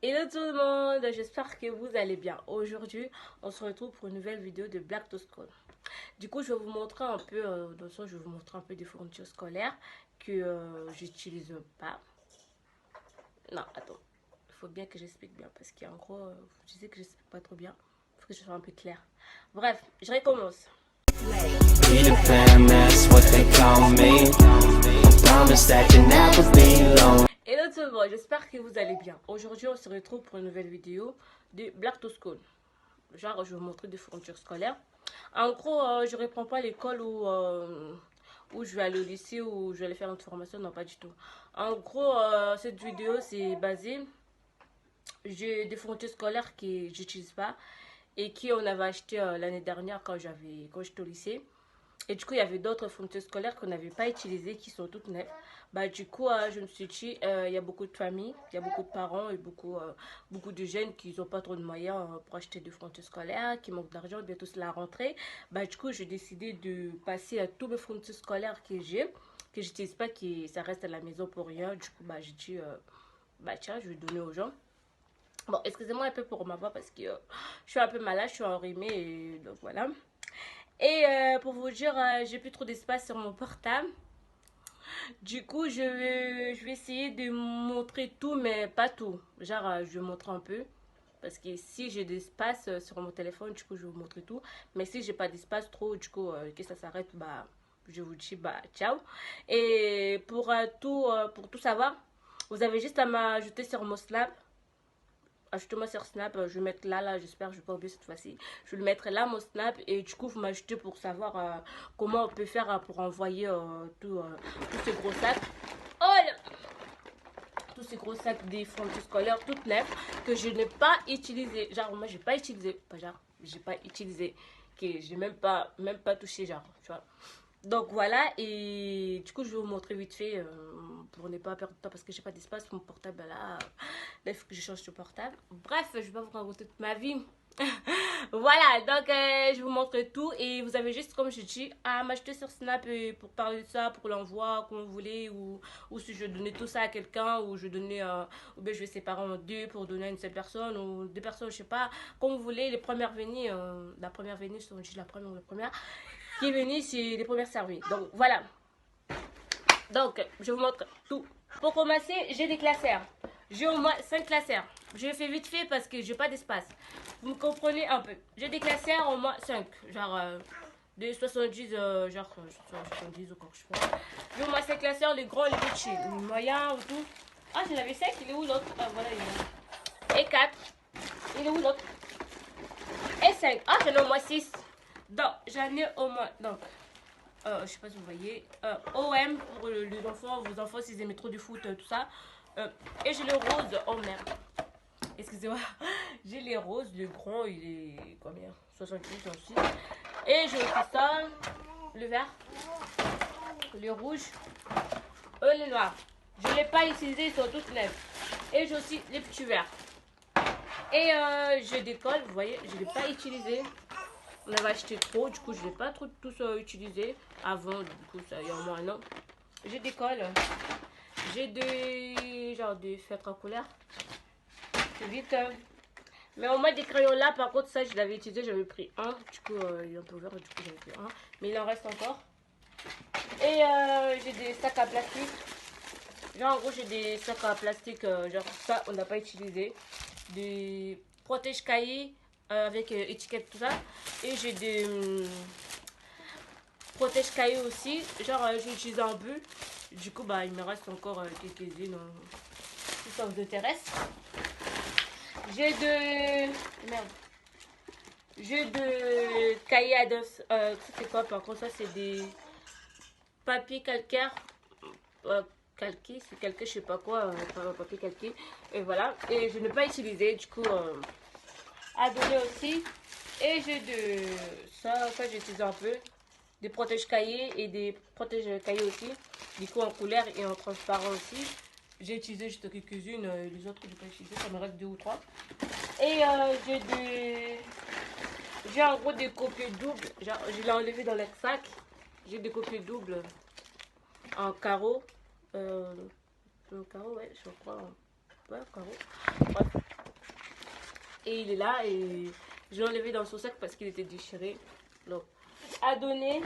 Hello tout le monde, j'espère que vous allez bien. Aujourd'hui, on se retrouve pour une nouvelle vidéo de Black to School. Du coup, je vais vous montrer un peu, dans le sens, je vais vous montrer un peu des fournitures scolaires que j'utilise pas. Non, attends, il faut bien que j'explique bien parce qu'en gros, je disais que j'explique pas trop bien. Il faut que je sois un peu clair. Bref, je recommence. Peter Pan, that's what they call me. Promise that you never be lonely. Hello tout le monde, j'espère que vous allez bien. Aujourd'hui, on se retrouve pour une nouvelle vidéo de Black to School. Genre, je vais vous montrer des fournitures scolaires. En gros, je ne reprends pas l'école où je vais aller au lycée ou je vais aller faire une formation. Non, pas du tout. En gros, cette vidéo, c'est basé. J'ai des fournitures scolaires que j'utilise pas et qui on avait acheté l'année dernière quand j'étais au lycée. Et du coup, il y avait d'autres fournitures scolaires qu'on n'avait pas utilisées, qui sont toutes neuves. Bah, du coup, je me suis dit, il y a beaucoup de familles, il y a beaucoup de parents et beaucoup de jeunes qui n'ont pas trop de moyens pour acheter des fournitures scolaires, qui manquent d'argent, bientôt c'est la rentrée. Bah, du coup, j'ai décidé de passer à tous mes fournitures scolaires que j'utilise pas, qui ça reste à la maison pour rien. Du coup, bah, j'ai dit, bah, tiens, je vais donner aux gens. Bon, excusez-moi un peu pour ma voix parce que je suis un peu malade, je suis enrhumée et donc voilà. Et pour vous dire, j'ai plus trop d'espace sur mon portable. Du coup, je vais essayer de montrer tout, mais pas tout. Genre, je vais montrer un peu. Parce que si j'ai d'espace sur mon téléphone, du coup, je vais vous montrer tout. Mais si j'ai pas d'espace trop, du coup, que ça s'arrête, bah, je vous dis, bah, ciao. Et pour tout savoir, vous avez juste à m'ajouter sur mon Snap. Ajoutez-moi sur Snap, je vais mettre là, j'espère que je ne vais pas oublier cette fois-ci. Je vais le mettre là, mon Snap, et du coup, vous m'ajoutez pour savoir comment on peut faire pour envoyer tous ces gros sacs. Oh là, tous ces gros sacs des fournitures scolaires toutes neuves que je n'ai pas utilisé. Genre, moi, j'ai pas utilisé, pas genre, j'ai pas utilisé, que j'ai même pas touché, genre, tu vois. Donc voilà, et du coup, je vais vous montrer vite fait pour ne pas perdre de temps parce que j'ai pas d'espace pour mon portable là. Là, il faut que je change de portable. Bref, je vais pas vous raconter toute ma vie. Voilà, donc je vous montre tout et vous avez juste, comme je dis, à m'acheter sur Snap pour parler de ça, pour l'envoi, comme vous voulez, ou si je donnais tout ça à quelqu'un, ou je donnais, ou bien je vais séparer en deux pour donner à une seule personne, ou deux personnes, je sais pas, comme vous voulez, les premières venues, la première venue, si on dit la première ou la première, qui est venue, c'est les premières servies. Donc voilà. Donc, je vous montre tout. Pour commencer, j'ai des classeurs. J'ai au moins 5 classeurs. Je fais vite fait parce que j'ai pas d'espace. Vous me comprenez un peu. J'ai des classeurs au moins 5. Genre de 70, genre 70 ou quoi que je sais pas. J'ai au moins 5 classeurs, les gros, les petits, les moyens ou tout. Ah, j'en avais 5, il est où l'autre? Ah, voilà, il est là. Et 4. Il est où l'autre? Et 5. Ah, j'en ai au moins 6. Donc, j'en ai au moins. Donc, je sais pas si vous voyez, OM pour les enfants, vos enfants s'ils aimaient trop du foot, tout ça. Et j'ai le rose, oh merde, excusez-moi, j'ai les roses, le grand il est combien, 68 aussi. Et j'ai aussi ça, le vert, le rouge, le noir. Je ne l'ai pas utilisé, ils sont tous neufs. Et j'ai aussi les petits verts. Et j'ai des cols, vous voyez, je ne l'ai pas utilisé. On avait acheté trop, du coup je ne l'ai pas trop tous utilisé avant, du coup ça il y a au moins un an. J'ai des cols, j'ai des genre des feutres en couleur, c'est vite. Mais au moins des crayons là, par contre ça je l'avais utilisé, j'avais pris un, du coup il est un peu ouvert, du coup j'avais pris un, mais il en reste encore. Et j'ai des sacs à plastique, genre en gros j'ai des sacs à plastique, genre ça on n'a pas utilisé, des protège-cahiers avec étiquette tout ça, et j'ai des protège-cahiers aussi, genre j'ai utilisé un peu, du coup bah il me reste encore quelques-unes si ça vous intéresse. J'ai de merde, j'ai de cahiers à dos, c'est quoi par contre, ça c'est des papiers calcaires, calqué, c'est calqué, je sais pas quoi, papier calqué, et voilà, et je n'ai pas utilisé, du coup à donner aussi. Et j'ai de ça j'ai utilisé un peu, des protège-cahiers et des protège-cahiers aussi, du coup en couleur et en transparent aussi. J'ai utilisé juste quelques-unes, les autres que j'ai pas utilisé, ça me reste 2 ou 3. Et j'ai en gros des copies doubles, genre je l'ai enlevé dans le sac. J'ai des copies doubles en carreau, en carreau ouais, je crois, ouais, carreau. Bref. Et il est là et je l'ai enlevé dans son sac parce qu'il était déchiré. Donc, à donner.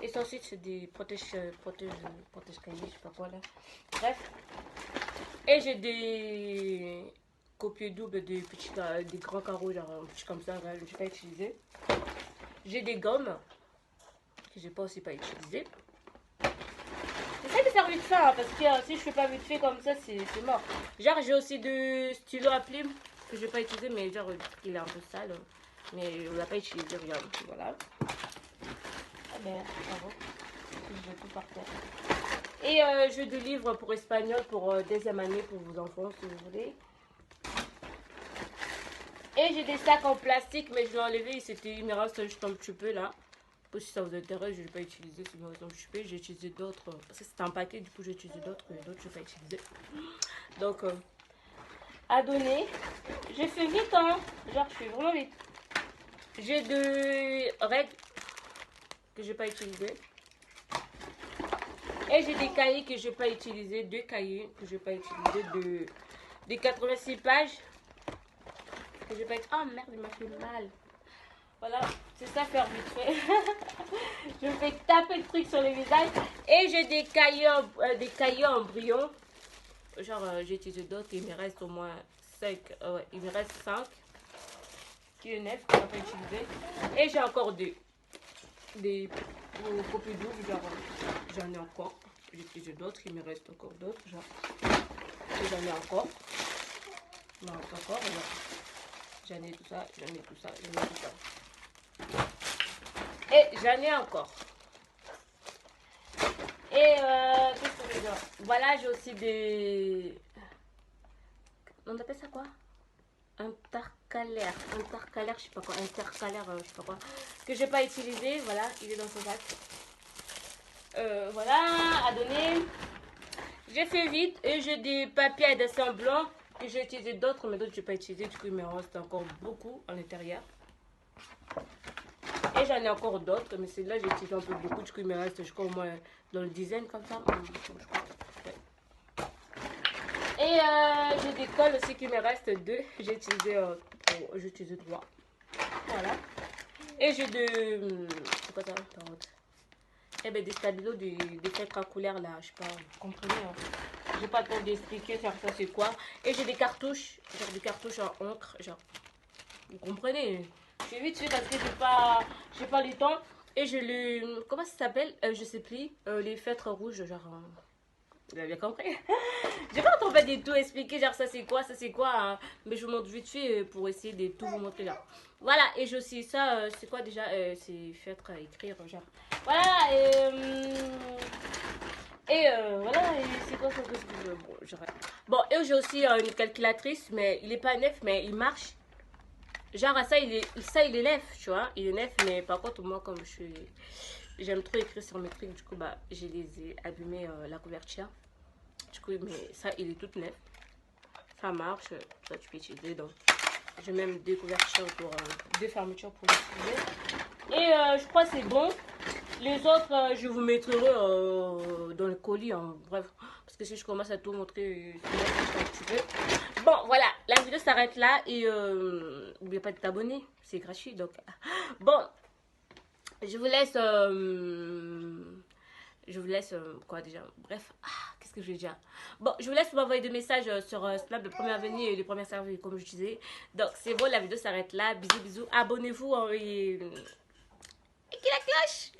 Et ensuite, c'est des protège-cahiers, je sais pas quoi là. Bref. Et j'ai des copies doubles des petits, des grands carreaux, genre un petit comme ça, là, je n'ai pas utilisé. J'ai des gommes que j'ai pas aussi pas utilisé. J'essaie de faire vite fait hein, parce que si je fais pas vite fait comme ça, c'est mort. Genre, j'ai aussi de stylo à plume que je n'ai pas utilisé, mais genre, il est un peu sale. Mais on l'a pas utilisé, regarde. Voilà. Ah ben, bravo. Je vais tout par terre. Et j'ai des livres pour espagnol pour deuxième année pour vos enfants si vous voulez. Et j'ai des sacs en plastique, mais je l'ai enlevé. Il me reste juste un petit peu là. Si ça vous intéresse, je ne l'ai pas utilisé. Si me reste un petit peu, j'ai utilisé d'autres. Parce que c'était un paquet, du coup j'ai utilisé d'autres. Et d'autres, je n'ai pas utilisé. Donc, à donner. J'ai fait vite, hein. Genre, je fais vraiment vite. J'ai deux règles que je n'ai pas utilisées. Et j'ai des cahiers que je n'ai pas utilisés. Deux cahiers que je n'ai pas utilisés. De 86 pages. Que je n'ai pas utilisés. Oh merde, il m'a fait mal. Voilà, c'est ça faire vite fait. Je me fais taper le truc sur le visage. Et j'ai des cahiers en brouillon. Genre, j'ai utilisé d'autres. Il me reste au moins 5. Ouais, il me reste 5. Qui est 9 que je n'ai pas utilisé. Et j'ai encore des copies doubles. Genre, j'en ai encore. J'ai utilisé d'autres. Il me reste encore d'autres. Genre, j'en ai encore. Non, encore. J'en ai tout ça. J'en ai tout ça. J'en ai tout ça. Et j'en ai encore. Et qu'est-ce que je veux dire? Voilà, j'ai aussi des... On appelle ça quoi? Intercalaire, je sais pas quoi. Intercalaire, je sais pas quoi. Que j'ai pas utilisé. Voilà, il est dans son sac. Voilà, à donner. J'ai fait vite et j'ai des papiers à dessin blanc que j'ai utilisé d'autres, mais d'autres je n'ai pas utilisé. Du coup, il me reste encore beaucoup à l'intérieur. Et j'en ai encore d'autres, mais celle-là j'ai utilisé un peu beaucoup. Du coup, il me reste, je crois, au moins dans le dizaine comme ça. Je crois. Ouais. Et j'ai des colles aussi qui me restent deux. J'ai utilisé 3. Voilà. Et j'ai c'est quoi ça? Eh ben, des stabilos, des feutres à couleur là. Je sais pas, vous comprenez. Hein. J'ai pas le temps d'expliquer ça c'est quoi. Et j'ai des cartouches, genre des cartouches en encre. Genre, vous comprenez. Je vais vite fait parce que j'ai pas le temps. Et j'ai le... Comment ça s'appelle? Je sais plus. Les feutres rouges, genre... Vous avez bien compris. J'ai pas en fait de tout expliquer, genre ça c'est quoi, hein. Mais je vous montre vite fait pour essayer de tout vous montrer là. Voilà, et j'ai aussi ça, c'est quoi déjà? C'est feutre à écrire, genre. Voilà, voilà, et c'est quoi ça? Bon, j'arrête. Bon, et j'ai aussi une calculatrice, mais il est pas neuf, mais il marche. Genre ça il est neuf, tu vois, il est neuf, mais par contre moi comme j'aime trop écrire sur mes trucs, du coup bah je les ai abîmés la couverture. Du coup mais ça il est tout neuf, ça marche, ça tu peux utiliser. Donc j'ai même deux couvertures pour deux fermetures pour l'utiliser. Et je crois que c'est bon. Les autres je vous mettrai dans le colis, hein. Bref, parce que si je commence à tout montrer, c'est un petit peu. Bon voilà, la vidéo s'arrête là et n'oubliez pas de t'abonner, c'est gratuit donc. Bon, je vous laisse quoi déjà, bref, qu'est-ce que je vais dire? Bon, je vous laisse m'envoyer des messages sur Snap de première venue et de première service comme je disais. Donc c'est bon, la vidéo s'arrête là, bisous, abonnez-vous hein, et qui la cloche.